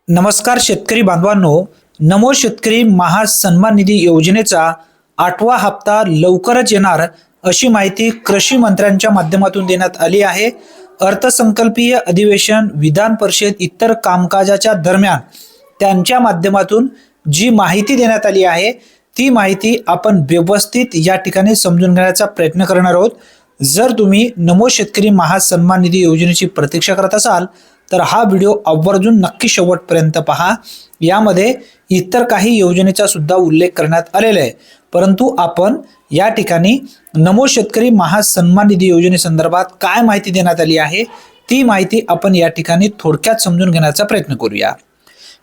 नमस्कार शेतकरी बांधवांनो, नमो शेतकरी महासन्मान निधी योजनेचा 8वा हप्ता लवकरच येणार अशी माहिती कृषी मंत्र्यांच्या माध्यमातून देण्यात आली आहे। अर्थसंकल्पीय अधिवेशन, विधान परिषद इतर कामकाजाच्या दरम्यान त्यांच्या माध्यमातून जी माहिती देण्यात आली आहे ती माहिती आपण व्यवस्थित या ठिकाणी समजून घेण्याचा प्रयत्न करणार आहोत। जर तुम्ही नमो शेतकरी महासन्मान निधी योजनेची प्रतीक्षा करत असाल तर हा व्हिडिओ आवर्जून नक्की शेवटपर्यंत पहा। यामध्ये इतर काही योजनेचा सुद्धा उल्लेख करण्यात आलेला आहे, परंतु आपण या ठिकाणी नमो शेतकरी महासन्मान निधी योजनेसंदर्भात काय माहिती देण्यात आली आहे ती माहिती आपण या ठिकाणी थोडक्यात समजून घेण्याचा प्रयत्न करूया।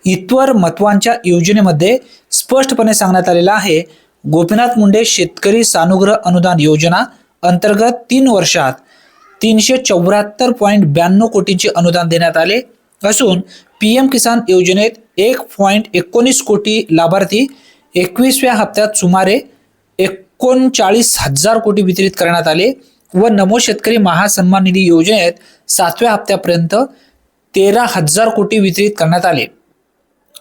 इतर महत्त्वाच्या योजनेमध्ये स्पष्टपणे सांगण्यात आलेलं आहे, गोपीनाथ मुंडे शेतकरी सानुग्रह अनुदान योजना अंतर्गत 3 वर्षात 374.92 कोटींचे अनुदान देण्यात आले असून पीएम किसान योजनेत 1.19 कोटी लाभार्थी 21व्या हप्त्यात सुमारे 39,000 कोटी वितरित करण्यात आले व नमो शेतकरी महासन्मान निधी योजनेत 7व्या हप्त्यापर्यंत 13,000 कोटी वितरित करण्यात आले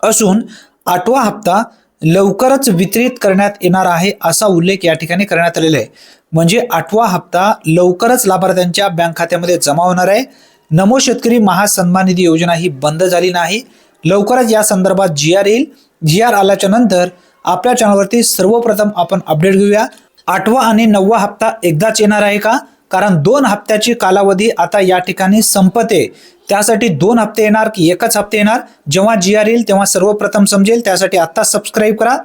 असून 8वा हप्ता लवकरच वितरित करण्यात येणार आहे असा उल्लेख या ठिकाणी करण्यात आलेला आहे। म्हणजे 8वा हप्ता लवकरच लाभार्थ्यांच्या बँक खात्यामध्ये जमा होणार आहे। नमो शेतकरी महासन्मान निधी योजना ही बंद झाली नाही, लवकरच या संदर्भात जीआर येईल। जीआर आल्याच्या नंतर आपल्या चॅनलवरती सर्वप्रथम आपण अपडेट घेऊया। 8वा आणि 9वा हप्ता एकदाच येणार आहे का? कारण 2 हप्त्याची कालावधी आता या ठिकाणी संपते, त्यासाठी 2 हप्ते येणार की एकच हप्ते येणार? जेव्हा जीआर येईल तेव्हा सर्वप्रथम समजेल। त्यासाठी आता सबस्क्राइब करा।